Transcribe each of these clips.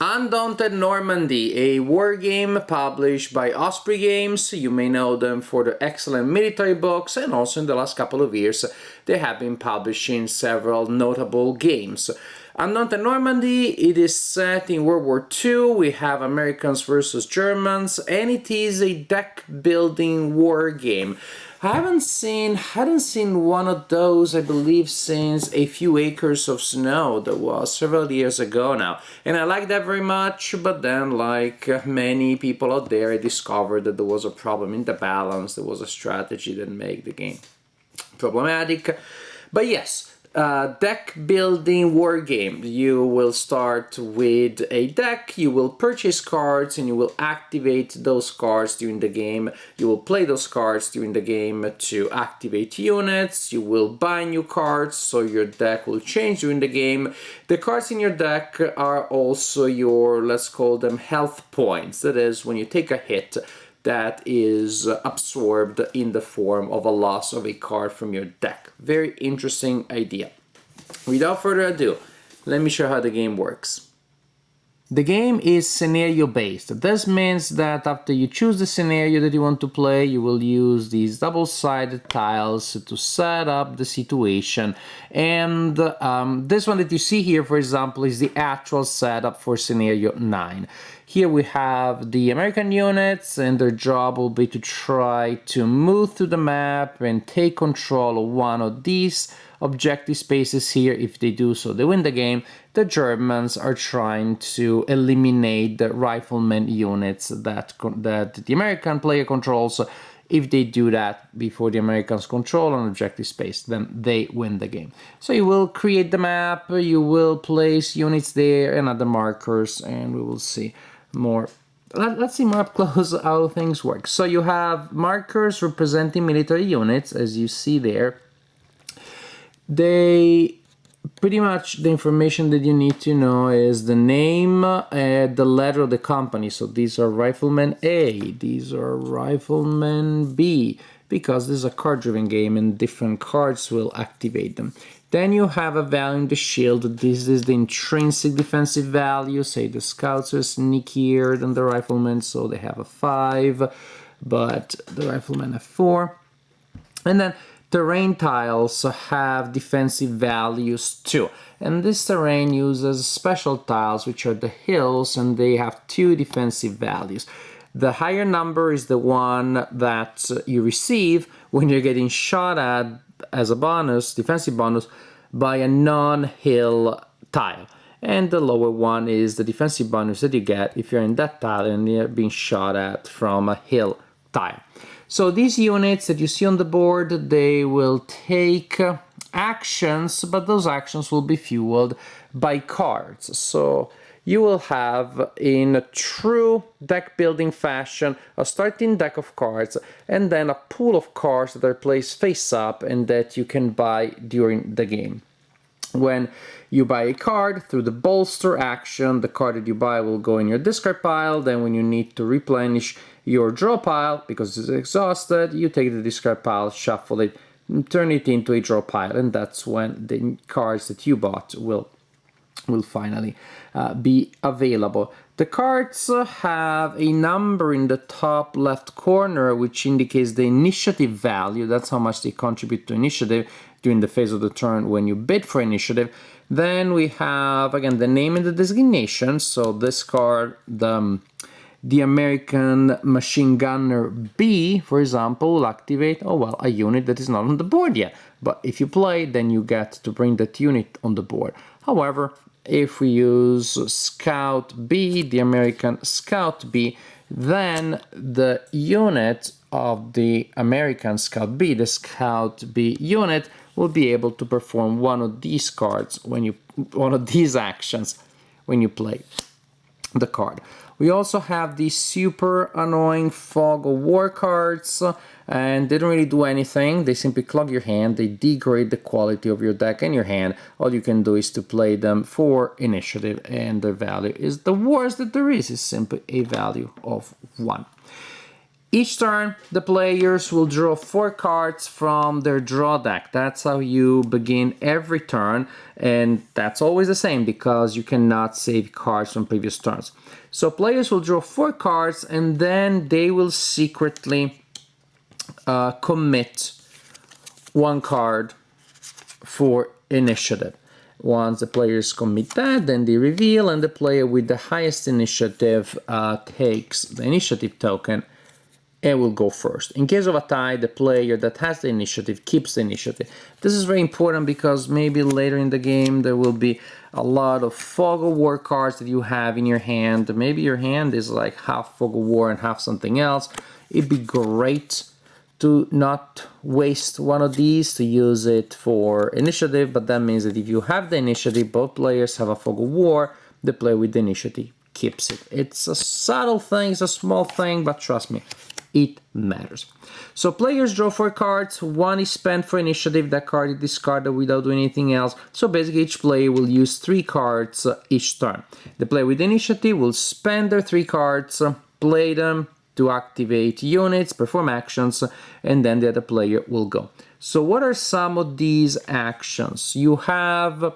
Undaunted Normandy, a war game published by Osprey Games. You may know them for their excellent military books, and also in the last couple of years they have been publishing several notable games. Undaunted Normandy, it is set in World War II. We have Americans versus Germans, and it is a deck building war game. I hadn't seen one of those, I believe, since A Few Acres of Snow. That was several years ago now. And I like that very much, but then, like many people out there, I discovered that there was a problem in the balance. There was a strategy that made the game problematic. But yes, deck building war game. You will start with a deck, you will purchase cards, and you will activate those cards during the game. You will play those cards during the game to activate units. You will buy new cards, so your deck will change during the game. The cards in your deck are also your, let's call them, health points. That is, when you take a hit, that is absorbed in the form of a loss of a card from your deck. Very interesting idea. Without further ado, let me show how the game works. The game is scenario based. This means that after you choose the scenario that you want to play, you will use these double-sided tiles to set up the situation. And this one that you see here, for example, is the actual setup for scenario 9. Here we have the American units, and their job will be to try to move through the map and take control of one of these objective spaces here. If they do so, they win the game. The Germans are trying to eliminate the rifleman units that the American player controls. If they do that before the Americans control an objective space, then they win the game. So you will create the map, you will place units there and other markers, and we will see more. Let's see more up close how things work. So you have markers representing military units, as you see there. They pretty much, the information that you need to know is the name, the letter of the company. So these are Rifleman A, these are Rifleman B, because this is a card-driven game and different cards will activate them. Then you have a value in the shield. This is the intrinsic defensive value. Say the scouts are sneakier than the riflemen, so they have a 5, but the riflemen have 4. And then terrain tiles have defensive values too, and this terrain uses special tiles, which are the hills, and they have 2 defensive values. The higher number is the one that you receive when you're getting shot at as a bonus, defensive bonus, by a non-hill tile, and the lower one is the defensive bonus that you get if you're in that tile and you're being shot at from a hill tile. So these units that you see on the board, they will take actions, but those actions will be fueled by cards. So you will have, in a true deck building fashion, a starting deck of cards and then a pool of cards that are placed face up and that you can buy during the game. When you buy a card through the bolster action, the card that you buy will go in your discard pile. Then when you need to replenish your draw pile, because it's exhausted, you take the discard pile, shuffle it, turn it into a draw pile, and that's when the cards that you bought will finally be available. The cards have a number in the top left corner which indicates the initiative value. That's how much they contribute to initiative during the phase of the turn when you bid for initiative. Then we have, again, the name and the designation. So this card, the American Machine Gunner B, for example, will activate, oh well, a unit that is not on the board yet. But if you play, then you get to bring that unit on the board. However, if we use Scout B, the American Scout B, then the unit of the American Scout B, the Scout B unit, will be able to perform one of these cards one of these actions when you play the card. We also have these super annoying Fog of War cards, and they don't really do anything. They simply clog your hand, they degrade the quality of your deck and your hand. All you can do is to play them for initiative, and their value is the worst that there is simply a value of 1. Each turn, the players will draw 4 cards from their draw deck. That's how you begin every turn, and that's always the same because you cannot save cards from previous turns. So players will draw 4 cards, and then they will secretly commit 1 card for initiative. Once the players commit that, then they reveal, and the player with the highest initiative takes the initiative token and will go first. In case of a tie, the player that has the initiative keeps the initiative. This is very important because maybe later in the game there will be a lot of Fog of War cards that you have in your hand. Maybe your hand is like half Fog of War and half something else. It'd be great to not waste one of these, to use it for initiative, but that means that if you have the initiative, both players have a Fog of War, the player with the initiative keeps it. It's a subtle thing, it's a small thing, but trust me, it matters. So players draw 4 cards, 1 is spent for initiative, that card is discarded without doing anything else. So basically each player will use 3 cards each turn. The player with initiative will spend their 3 cards, play them to activate units, perform actions, and then the other player will go. So what are some of these actions? You have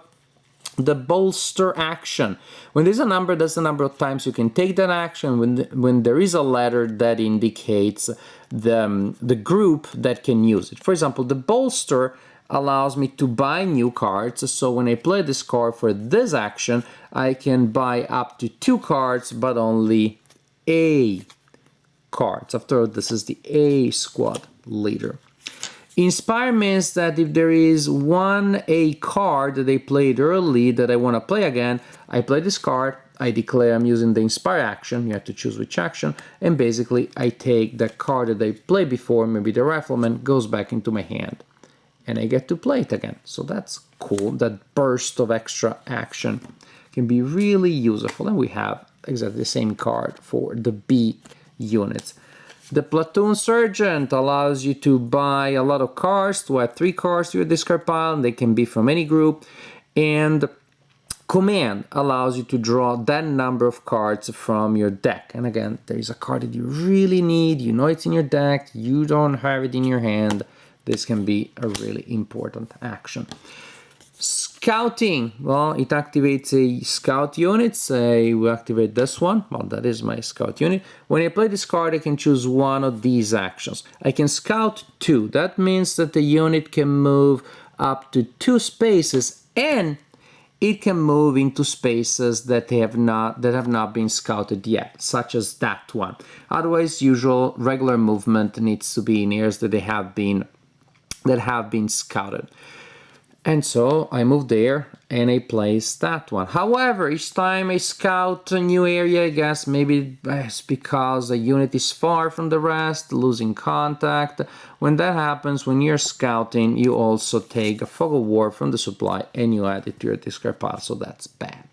the bolster action. When there's a number, that's the number of times you can take that action. When there is a letter, that indicates the group that can use it. For example, the bolster allows me to buy new cards. So when I play this card for this action, I can buy up to 2 cards, but only A cards. After all, this is the A squad leader. Inspire means that if there is one A card that they played early that I want to play again, I play this card, I declare I'm using the Inspire action, you have to choose which action, and basically I take the card that I played before, maybe the Rifleman, goes back into my hand, and I get to play it again. So that's cool, that burst of extra action can be really useful, and we have exactly the same card for the B units. The Platoon Sergeant allows you to buy a lot of cards, to add 3 cards to your discard pile, and they can be from any group. And Command allows you to draw that number of cards from your deck. And again, there is a card that you really need, you know it's in your deck, you don't have it in your hand. This can be a really important action. Scouting, well, it activates a scout unit. Say we activate this one. Well, that is my scout unit. When I play this card, I can choose one of these actions. I can scout 2. That means that the unit can move up to 2 spaces, and it can move into spaces that have not been scouted yet, such as that one. Otherwise, usual regular movement needs to be in areas that have been scouted. And so I move there and I place that one. However, each time I scout a new area, I guess maybe it's because a unit is far from the rest, losing contact. When that happens, when you're scouting, you also take a Fog of War from the supply and you add it to your discard pile, so that's bad.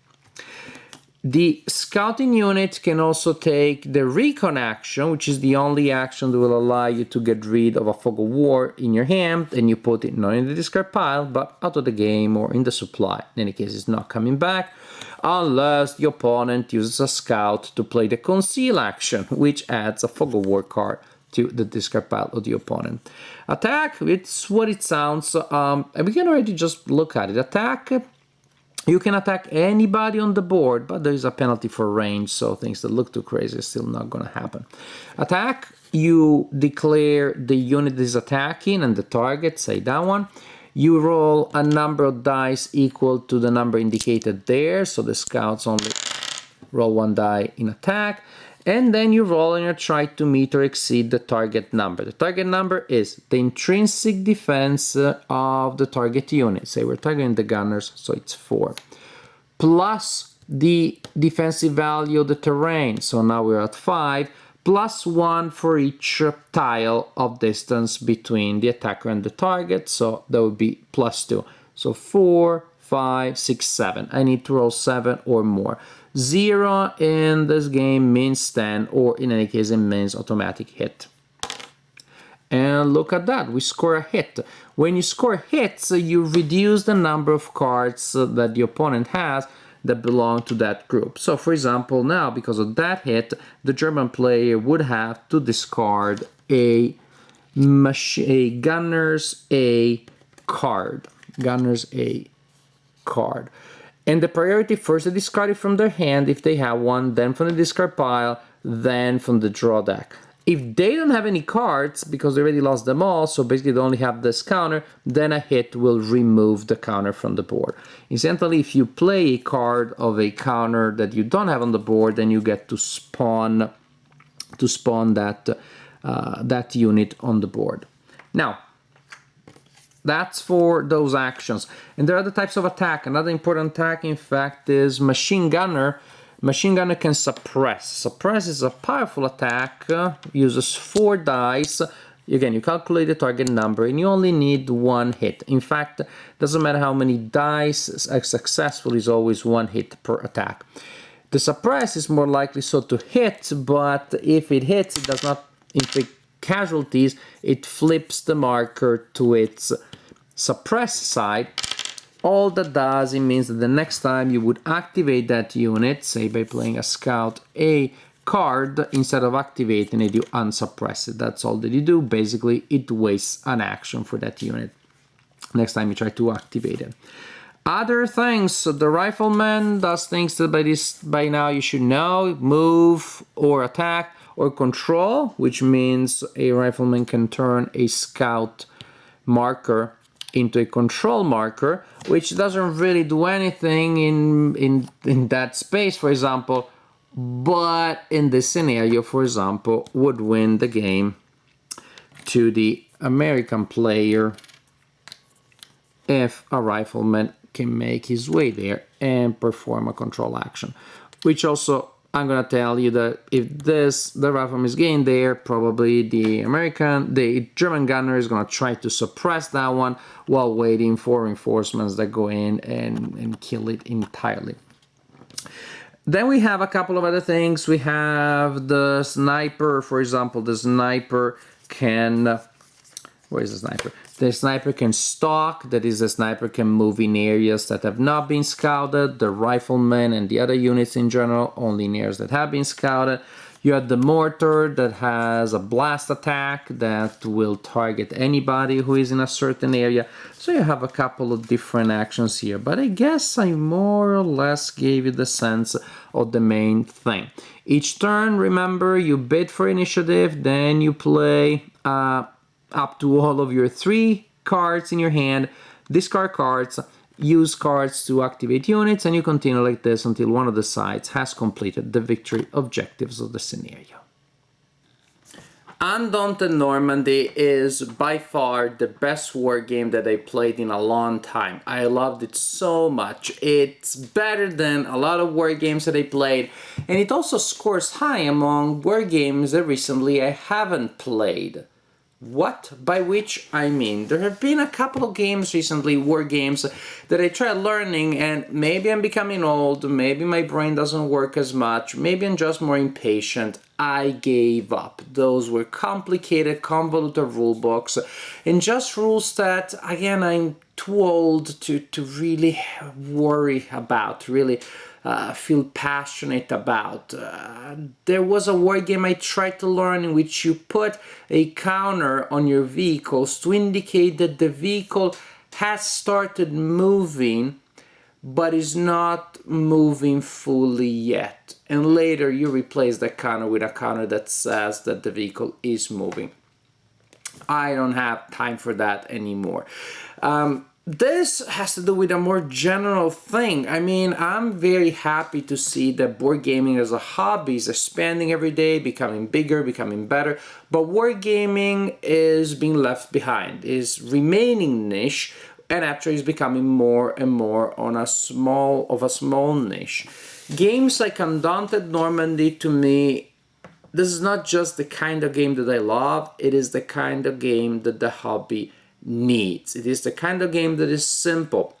The scouting unit can also take the recon action, which is the only action that will allow you to get rid of a Fog of War in your hand, and you put it not in the discard pile, but out of the game or in the supply. In any case, it's not coming back, unless the opponent uses a scout to play the conceal action, which adds a Fog of War card to the discard pile of the opponent. Attack, it's what it sounds, and we can already just look at it. Attack, you can attack anybody on the board, but there is a penalty for range, so things that look too crazy are still not going to happen. Attack, you declare the unit is attacking and the target, say that one. You roll a number of dice equal to the number indicated there, so the scouts only roll 1 die in attack. And then you roll and you try to meet or exceed the target number. The target number is the intrinsic defense of the target unit. Say we're targeting the gunners, so it's 4. Plus the defensive value of the terrain, so now we're at 5. Plus 1 for each tile of distance between the attacker and the target, so that would be plus 2. So 4, 5, 6, 7. I need to roll 7 or more. 0 in this game means 10, or in any case it means automatic hit. And look at that, we score a hit. When you score hits, you reduce the number of cards that the opponent has. that belong to that group. So for example, now because of that hit, the German player would have to discard a gunner's A card. Gunner's A card. And the priority, first they discard it from their hand if they have one, then from the discard pile, then from the draw deck. If they don't have any cards, because they already lost them all, so basically they only have this counter, then a hit will remove the counter from the board. Incidentally, if you play a card of a counter that you don't have on the board, then you get to spawn that unit on the board. Now, that's for those actions. And there are other types of attack. Another important attack, in fact, is machine gunner. Machine gunner can suppress. Suppress is a powerful attack, uses 4 dice. Again, you calculate the target number and you only need 1 hit. In fact, doesn't matter how many dice, successful is always 1 hit per attack. The suppress is more likely so to hit, but if it hits, it does not inflict casualties, it flips the marker to its suppress side. All that does, it means that the next time you would activate that unit, say by playing a Scout A card, instead of activating it, you unsuppress it. That's all that you do. Basically, it wastes an action for that unit next time you try to activate it. Other things, so the rifleman does things that by now you should know: move or attack or control, which means a rifleman can turn a scout marker into a control marker, which doesn't really do anything in that space, for example, but in this scenario, for example, would win the game to the American player if a rifleman can make his way there and perform a control action. Which also, I'm gonna tell you that if the rifleman is getting there, probably the German gunner is gonna try to suppress that one while waiting for reinforcements that go in and kill it entirely. Then we have a couple of other things. We have the sniper, for example. The sniper can... Where is the sniper? The sniper can stalk, that is, the sniper can move in areas that have not been scouted. The rifleman and the other units in general, only in areas that have been scouted. You have the mortar that has a blast attack that will target anybody who is in a certain area. So you have a couple of different actions here, but I guess I more or less gave you the sense of the main thing. Each turn, remember, you bid for initiative, then you play up to all of your 3 cards in your hand, discard cards, use cards to activate units, and you continue like this until one of the sides has completed the victory objectives of the scenario. Undaunted Normandy is by far the best war game that I played in a long time. I loved it so much. It's better than a lot of war games that I played, and it also scores high among war games that recently I haven't played. What? By which I mean, there have been a couple of games recently, war games, that I tried learning, and maybe I'm becoming old, maybe my brain doesn't work as much, maybe I'm just more impatient. I gave up. Those were complicated, convoluted rule books, and just rules that, again, I'm too old to really worry about, really feel passionate about. There was a war game I tried to learn in which you put a counter on your vehicles to indicate that the vehicle has started moving but is not moving fully yet. And later you replace that counter with a counter that says that the vehicle is moving. I don't have time for that anymore. This has to do with a more general thing. I mean, I'm very happy to see that board gaming as a hobby is expanding every day, becoming bigger, becoming better. But wargaming is being left behind, is remaining niche, and actually is becoming more and more on a small niche. Games like Undaunted Normandy, to me, this is not just the kind of game that I love, it is the kind of game that the hobby needs. It is the kind of game that is simple.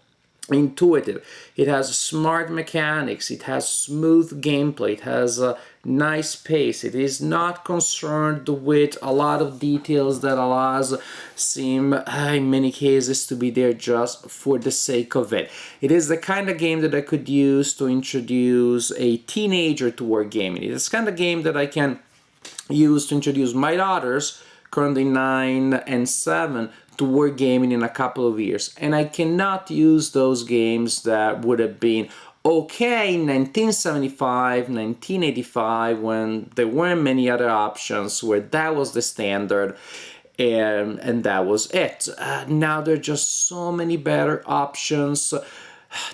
intuitive. It has smart mechanics. It has smooth gameplay. It has a nice pace. It is not concerned with a lot of details that allows seem in many cases to be there just for the sake of it. It is the kind of game that I could use to introduce a teenager to wargaming. It is the kind of game that I can use to introduce my daughters, currently 9 and 7, to wargaming in a couple of years. And I cannot use those games that would have been okay in 1975, 1985, when there weren't many other options, where that was the standard, and that was it. Now there are just so many better options,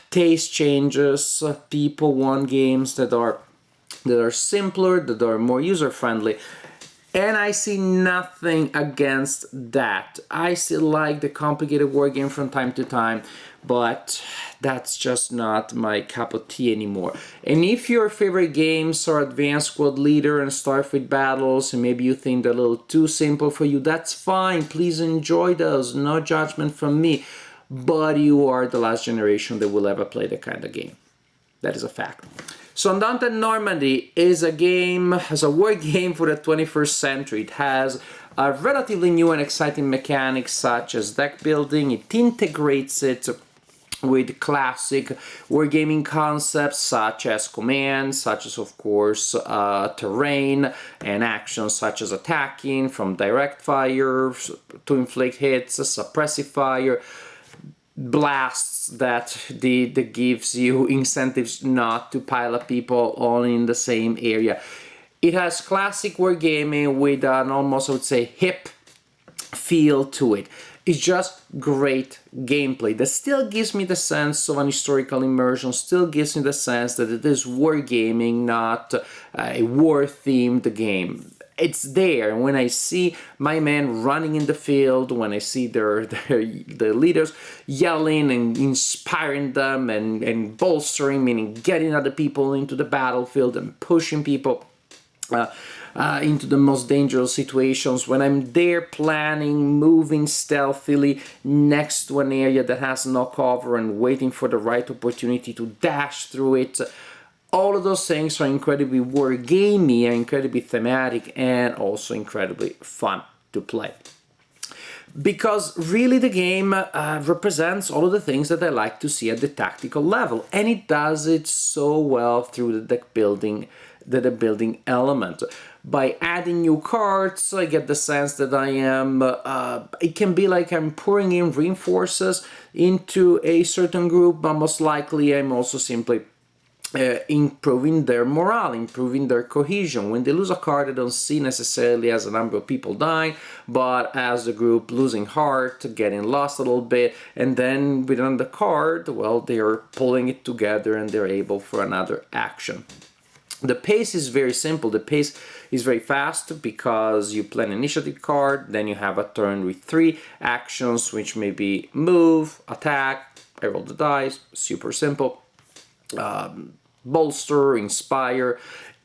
taste changes, people want games that are simpler, that are more user-friendly. And I see nothing against that. I still like the complicated war game from time to time, but that's just not my cup of tea anymore. And if your favorite games are Advanced Squad Leader and Starfleet Battles, and maybe you think they're a little too simple for you, that's fine. Please enjoy those. No judgment from me. But you are the last generation that will ever play that kind of game. That is a fact. So Undaunted Normandy is a game, as a war game for the 21st century. It has a relatively new and exciting mechanics such as deck building. It integrates it with classic wargaming concepts such as commands, such as, of course, terrain, and actions such as attacking, from direct fire to inflict hits, suppressive fire, blasts that gives you incentives not to pile up people all in the same area. It has classic wargaming with an almost, I would say, hip feel to it. It's just great gameplay that still gives me the sense of an historical immersion, still gives me the sense that it is wargaming, not a war-themed game. It's there. When I see my men running in the field, when I see their leaders yelling and inspiring them and bolstering, meaning getting other people into the battlefield and pushing people into the most dangerous situations, when I'm there planning, moving stealthily next to an area that has no cover and waiting for the right opportunity to dash through it, all of those things are incredibly wargamey and incredibly thematic and also incredibly fun to play. Because really the game represents all of the things that I like to see at the tactical level, and it does it so well through the deck building, the building element. By adding new cards, I get the sense that I am, it can be like I'm pouring in reinforcers into a certain group, but most likely I'm also simply improving their morale, improving their cohesion. When they lose a card, I don't see necessarily as a number of people dying, but as the group losing heart, getting lost a little bit, and then within the card, well, they're pulling it together and they're able for another action. The pace is very simple. The pace is very fast because you play an initiative card, then you have a turn with 3 actions, which may be move, attack, I roll the dice, super simple. Bolster, inspire.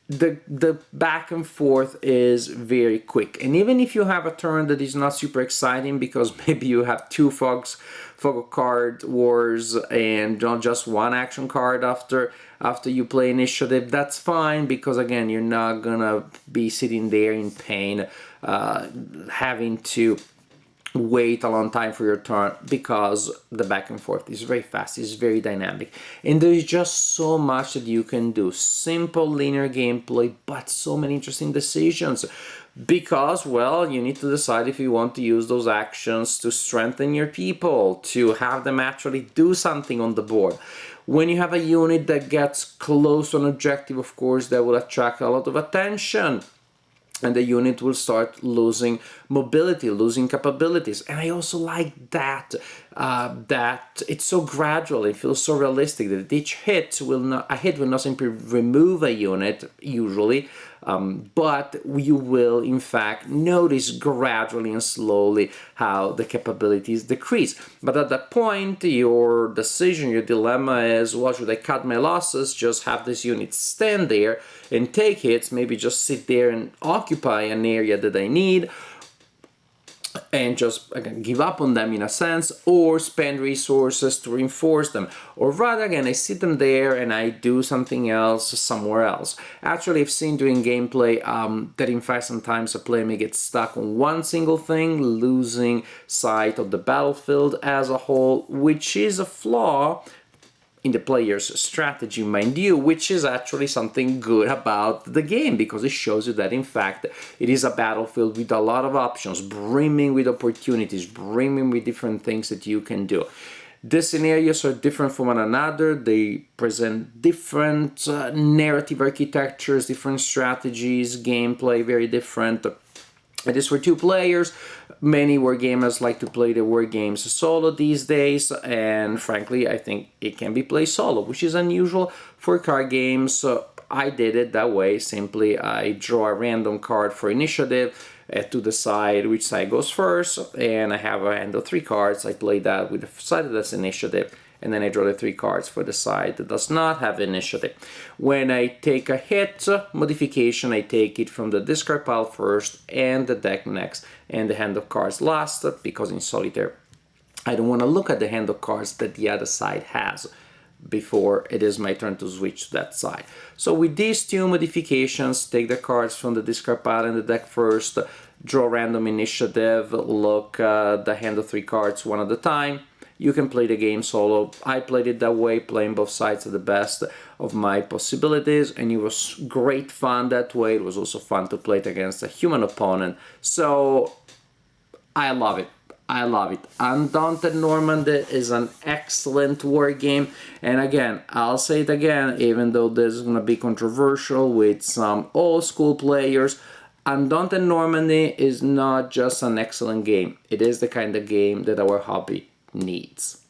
The back and forth is very quick, and even if you have a turn that is not super exciting because maybe you have 2 fog card wars and not just 1 action card after you play initiative, that's fine, because again, you're not gonna be sitting there in pain having to wait a long time for your turn, because the back and forth is very fast, it's very dynamic, and there's just so much that you can do. Simple linear gameplay, but so many interesting decisions, because, well, you need to decide if you want to use those actions to strengthen your people, to have them actually do something on the board. When you have a unit that gets close to an objective, of course, that will attract a lot of attention, and the unit will start losing mobility, losing capabilities. And I also like that it's so gradual, it feels so realistic, that each hit will not simply remove a unit, usually, but you will in fact notice gradually and slowly how the capabilities decrease. But at that point, your decision, your dilemma is, well, should I cut my losses, just have this unit stand there and take hits, maybe just sit there and occupy an area that I need, and just again give up on them in a sense, or spend resources to reinforce them, or rather again I sit them there and I do something else somewhere else. Actually, I've seen during gameplay that in fact sometimes a player may get stuck on one single thing, losing sight of the battlefield as a whole, which is a flaw in the player's strategy, mind you, which is actually something good about the game, because it shows you that in fact it is a battlefield with a lot of options, brimming with opportunities, brimming with different things that you can do. The scenarios are different from one another. They present different narrative architectures, different strategies, gameplay, very different. It is for 2 players. Many wargamers like to play the war games solo these days, and frankly, I think it can be played solo, which is unusual for card games. So I did it that way. Simply, I draw a random card for initiative to decide which side goes first, and I have a hand of 3 cards. I play that with the side that's initiative, and then I draw the 3 cards for the side that does not have initiative. When I take a hit modification, I take it from the discard pile first and the deck next, and the hand of cards last, because in solitaire I don't want to look at the hand of cards that the other side has before it is my turn to switch to that side. So with these 2 modifications, take the cards from the discard pile and the deck first, draw random initiative, look the hand of 3 cards one at a time. You can play the game solo. I played it that way, playing both sides to the best of my possibilities, and it was great fun that way. It was also fun to play it against a human opponent. So I love it. I love it. Undaunted Normandy is an excellent war game, and again, I'll say it again, even though this is going to be controversial with some old school players, Undaunted Normandy is not just an excellent game. It is the kind of game that our hobby needs.